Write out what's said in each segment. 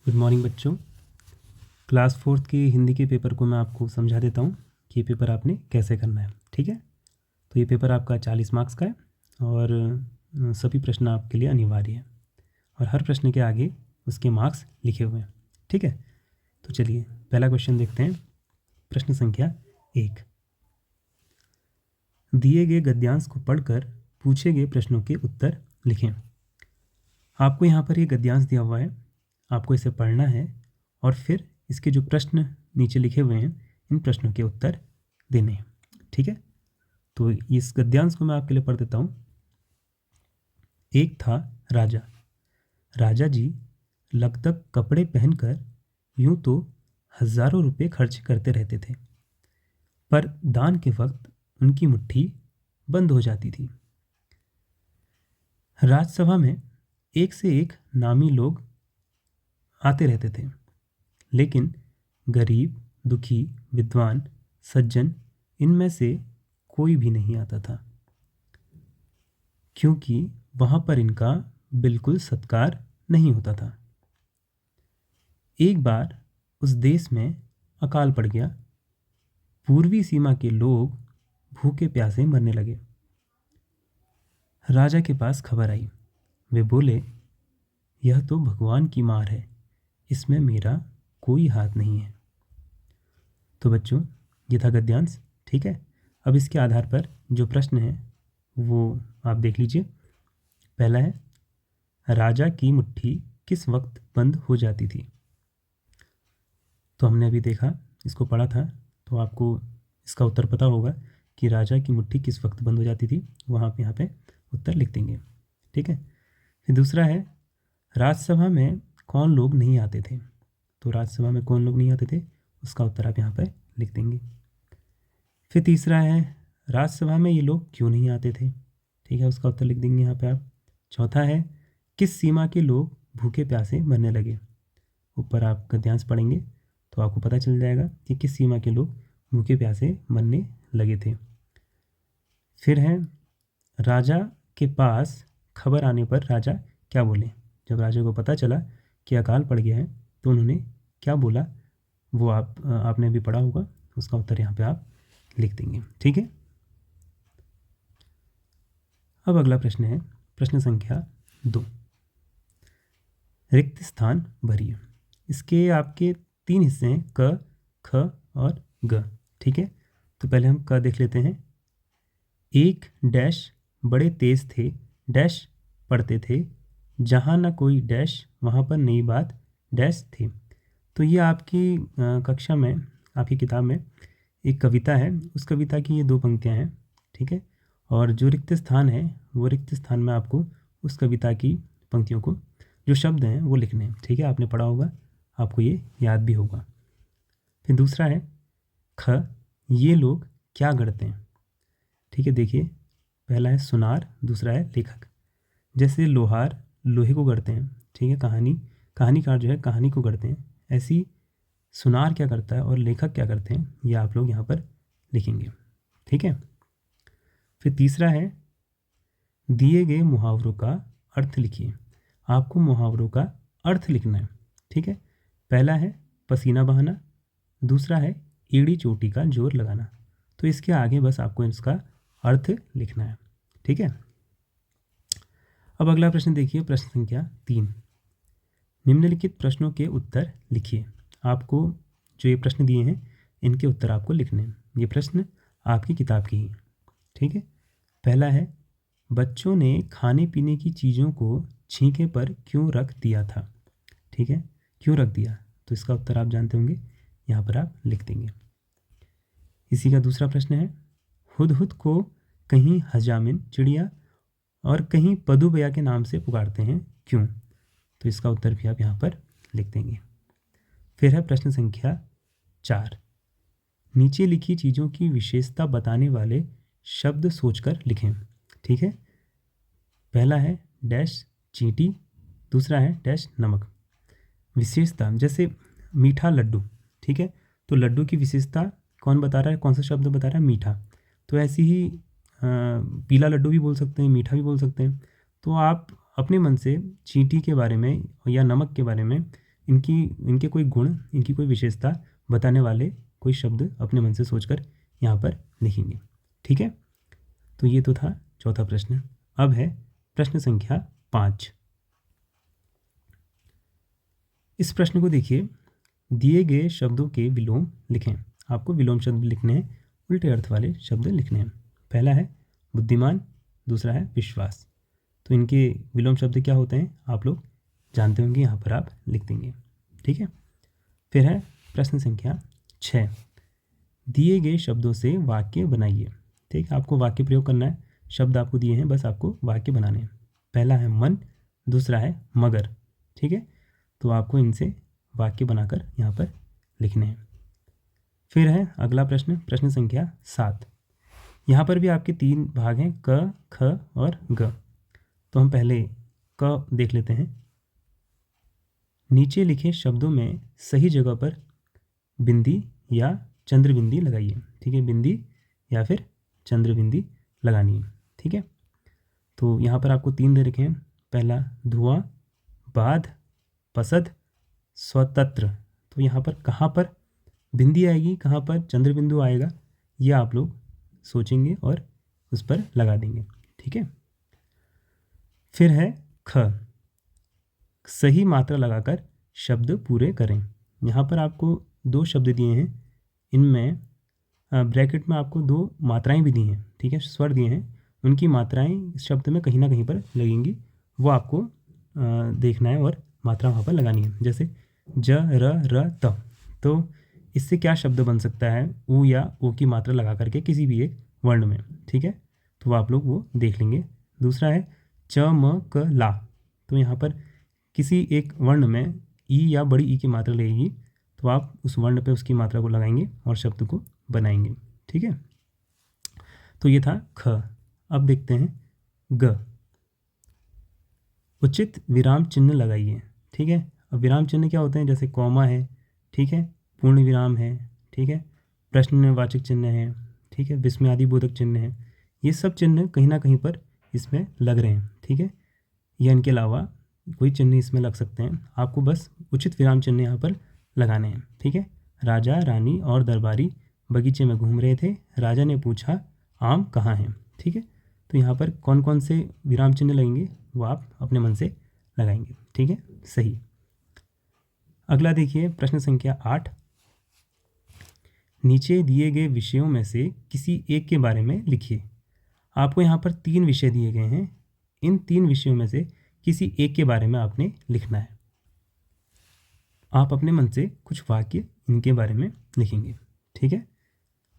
Good morning बच्चों। Class fourth के हिंदी के पेपर को मैं आपको समझा देता हूँ कि ये पेपर आपने कैसे करना है। ठीक है, तो ये पेपर आपका 40 मार्क्स का है और सभी प्रश्न आपके लिए अनिवार्य है और हर प्रश्न के आगे उसके मार्क्स लिखे हुए हैं। ठीक है, तो चलिए पहला क्वेश्चन देखते हैं। प्रश्न संख्या 1। दिए गए गद्यांश को पढ़कर पूछे गए प्रश्नों के उत्तर लिखें। आपको यहाँ पर ये गद्यांश दिया हुआ है, आपको इसे पढ़ना है और फिर इसके जो प्रश्न नीचे लिखे हुए हैं इन प्रश्नों के उत्तर देने हैं। ठीक है, तो इस गद्यांश को मैं आपके लिए पढ़ देता हूँ। एक था राजा। राजा जी लगभग कपड़े पहनकर यूं तो हजारों रुपए खर्च करते रहते थे, पर दान के वक्त उनकी मुट्ठी बंद हो जाती थी। राजसभा में एक से एक नामी लोग आते रहते थे, लेकिन गरीब, दुखी, विद्वान, सज्जन इनमें से कोई भी नहीं आता था, क्योंकि वहां पर इनका बिल्कुल सत्कार नहीं होता था। एक बार उस देश में अकाल पड़ गया। पूर्वी सीमा के लोग भूखे प्यासे मरने लगे। राजा के पास खबर आई। वे बोले, यह तो भगवान की मार है, इसमें मेरा कोई हाथ नहीं है। तो बच्चों, ये था गद्यांश। ठीक है, अब इसके आधार पर जो प्रश्न है वो आप देख लीजिए। पहला है, राजा की मुट्ठी किस वक्त बंद हो जाती थी। तो हमने अभी देखा, इसको पढ़ा था, तो आपको इसका उत्तर पता होगा कि राजा की मुट्ठी किस वक्त बंद हो जाती थी। वहाँ पे यहाँ पे उत्तर लिख देंगे। ठीक है, फिर दूसरा है, राज्यसभा में कौन लोग नहीं आते थे। तो राज्यसभा में कौन लोग नहीं आते थे, उसका उत्तर आप यहाँ पर लिख देंगे। फिर तीसरा है, राज्यसभा में ये लोग क्यों नहीं आते थे। ठीक है, उसका उत्तर लिख देंगे यहाँ पे आप। चौथा है, किस सीमा के लोग भूखे प्यासे मरने लगे। ऊपर आप गद्यांश पढ़ेंगे तो आपको पता चल जाएगा कि किस सीमा के लोग भूखे प्यासे मरने लगे थे। फिर है, राजा के पास खबर आने पर राजा क्या बोले। जब राजा को पता चला कि अकाल पड़ गया है तो उन्होंने क्या बोला, वो आपने भी पढ़ा होगा, उसका उत्तर यहाँ पे आप लिख देंगे। ठीक है, अब अगला प्रश्न है प्रश्न संख्या 2। रिक्त स्थान भरिए। इसके आपके 3 हिस्से हैं, क, ख और ग। ठीक है, तो पहले हम क देख लेते हैं। एक डैश बड़े तेज थे, डैश पढ़ते थे, जहाँ ना कोई डैश वहाँ पर नई बात डैश थे। तो ये आपकी कक्षा में, आपकी किताब में एक कविता है, उस कविता की ये 2 पंक्तियाँ हैं। ठीक है, और जो रिक्त स्थान है वो रिक्त स्थान में आपको उस कविता की पंक्तियों को, जो शब्द हैं वो लिखने हैं। ठीक है, आपने पढ़ा होगा, आपको ये याद भी होगा। फिर दूसरा है ख, ये लोग क्या गढ़ते हैं। ठीक है, देखिए, पहला है सुनार, दूसरा है लेखक। जैसे लोहार लोहे को गढ़ते हैं, ठीक है, कहानीकार जो है कहानी को गढ़ते हैं, ऐसी सुनार क्या करता है और लेखक क्या करते हैं, ये आप लोग यहाँ पर लिखेंगे। ठीक है, फिर तीसरा है, दिए गए मुहावरों का अर्थ लिखिए। आपको मुहावरों का अर्थ लिखना है। ठीक है, पहला है पसीना बहाना, दूसरा है एड़ी चोटी का जोर लगाना। तो इसके आगे बस आपको इसका अर्थ लिखना है। ठीक है, अब अगला प्रश्न देखिए, प्रश्न संख्या 3। निम्नलिखित प्रश्नों के उत्तर लिखिए। आपको जो ये प्रश्न दिए हैं इनके उत्तर आपको लिखने हैं। ये प्रश्न आपकी किताब की ही। ठीक है, पहला है, बच्चों ने खाने पीने की चीज़ों को छींके पर क्यों रख दिया था। ठीक है, क्यों रख दिया, तो इसका उत्तर आप जानते होंगे, यहाँ पर आप लिख देंगे। इसी का दूसरा प्रश्न है, हुदहुद को कहीं हजामिन चिड़िया और कहीं पदुबया के नाम से पुकारते हैं, क्यों। तो इसका उत्तर भी आप यहाँ पर लिख देंगे। फिर है प्रश्न संख्या 4। नीचे लिखी चीज़ों की विशेषता बताने वाले शब्द सोचकर लिखें। ठीक है, पहला है डैश चींटी, दूसरा है डैश नमक। विशेषता, जैसे मीठा लड्डू। ठीक है, तो लड्डू की विशेषता कौन बता रहा है, कौन सा शब्द बता रहा है, मीठा। तो ऐसी ही पीला लड्डू भी बोल सकते हैं, मीठा भी बोल सकते हैं। तो आप अपने मन से चींटी के बारे में या नमक के बारे में इनके कोई गुण, इनकी कोई विशेषता बताने वाले कोई शब्द अपने मन से सोचकर यहाँ पर लिखेंगे। ठीक है, तो ये तो था चौथा प्रश्न। अब है प्रश्न संख्या 5। इस प्रश्न को देखिए, दिए गए शब्दों के विलोम लिखें। आपको विलोम शब्द लिखने हैं, उल्टे अर्थ वाले शब्द लिखने हैं। पहला है बुद्धिमान, दूसरा है विश्वास। तो इनके विलोम शब्द क्या होते हैं आप लोग जानते होंगे, यहाँ पर आप लिख देंगे। ठीक है, फिर है प्रश्न संख्या 6। दिए गए शब्दों से वाक्य बनाइए। ठीक, आपको वाक्य प्रयोग करना है, शब्द आपको दिए हैं, बस आपको वाक्य बनाने हैं। पहला है मन, दूसरा है मगर। ठीक है, तो आपको इनसे वाक्य बनाकर यहाँ पर लिखने हैं। फिर है अगला प्रश्न, प्रश्न संख्या 7। यहाँ पर भी आपके 3 भाग हैं, क, ख और ग। तो हम पहले क देख लेते हैं। नीचे लिखे शब्दों में सही जगह पर बिंदी या चंद्र बिंदी लगाइए। ठीक है, बिंदी या फिर चंद्र बिंदी लगानी है। ठीक है, तो यहाँ पर आपको 3 दे रखे हैं। पहला धुआं, बाध, पसद, स्वतंत्र। तो यहाँ पर कहाँ पर बिंदी आएगी, कहाँ पर चंद्र बिंदु आएगा, ये आप लोग सोचेंगे और उस पर लगा देंगे। ठीक है, फिर है ख, सही मात्रा लगाकर शब्द पूरे करें। यहाँ पर आपको 2 शब्द दिए हैं, इनमें ब्रैकेट में आपको 2 मात्राएं भी दी हैं। ठीक है, स्वर दिए हैं, उनकी मात्राएं इस शब्द में कहीं ना कहीं पर लगेंगी, वो आपको देखना है और मात्रा वहाँ पर लगानी है। जैसे ज, र, त। तो इससे क्या शब्द बन सकता है, ऊ या ओ की मात्रा लगा करके किसी भी एक वर्ण में। ठीक है, तो आप लोग वो देख लेंगे। दूसरा है च, म, क, ला। तो यहाँ पर किसी एक वर्ण में ई या बड़ी ई की मात्रा लगेगी, तो आप उस वर्ण पे उसकी मात्रा को लगाएंगे और शब्द को बनाएंगे। ठीक है, तो ये था ख। अब देखते हैं ग। उचित विराम चिन्ह लगाइए। ठीक है, अब विराम चिन्ह क्या होते हैं, जैसे कॉमा है, ठीक है, पूर्ण विराम है, ठीक है, प्रश्नवाचक चिन्ह है, ठीक है, विस्मयादिबोधक चिन्ह है। ये सब चिन्ह कहीं ना कहीं पर इसमें लग रहे हैं। ठीक है, या इनके अलावा कोई चिन्ह इसमें लग सकते हैं, आपको बस उचित विराम चिन्ह यहाँ पर लगाने हैं। ठीक है, राजा, रानी और दरबारी बगीचे में घूम रहे थे। राजा ने पूछा आम कहाँ हैं। ठीक है, तो यहाँ पर कौन कौन से विराम चिन्ह लगेंगे वो आप अपने मन से लगाएंगे। ठीक है, सही। अगला देखिए प्रश्न संख्या 8। नीचे दिए गए विषयों में से किसी एक के बारे में लिखिए। आपको यहाँ पर 3 विषय दिए गए हैं, इन 3 विषयों में से किसी एक के बारे में आपने लिखना है। आप अपने मन से कुछ वाक्य इनके बारे में लिखेंगे। ठीक है,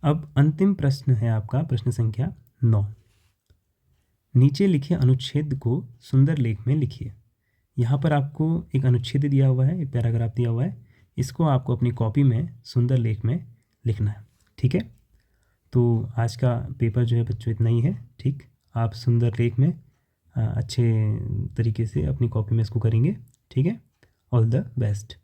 अब अंतिम प्रश्न है आपका प्रश्न संख्या 9। नीचे लिखे अनुच्छेद को सुंदर लेख में लिखिए। यहाँ पर आपको एक अनुच्छेद दिया हुआ है, एक पैराग्राफ दिया हुआ है, इसको आपको अपनी कॉपी में सुंदर लेख में लिखना है। ठीक है, तो आज का पेपर जो है बच्चों इतना ही है। ठीक, आप सुंदर लेख में अच्छे तरीके से अपनी कॉपी में इसको करेंगे। ठीक है, ऑल द बेस्ट।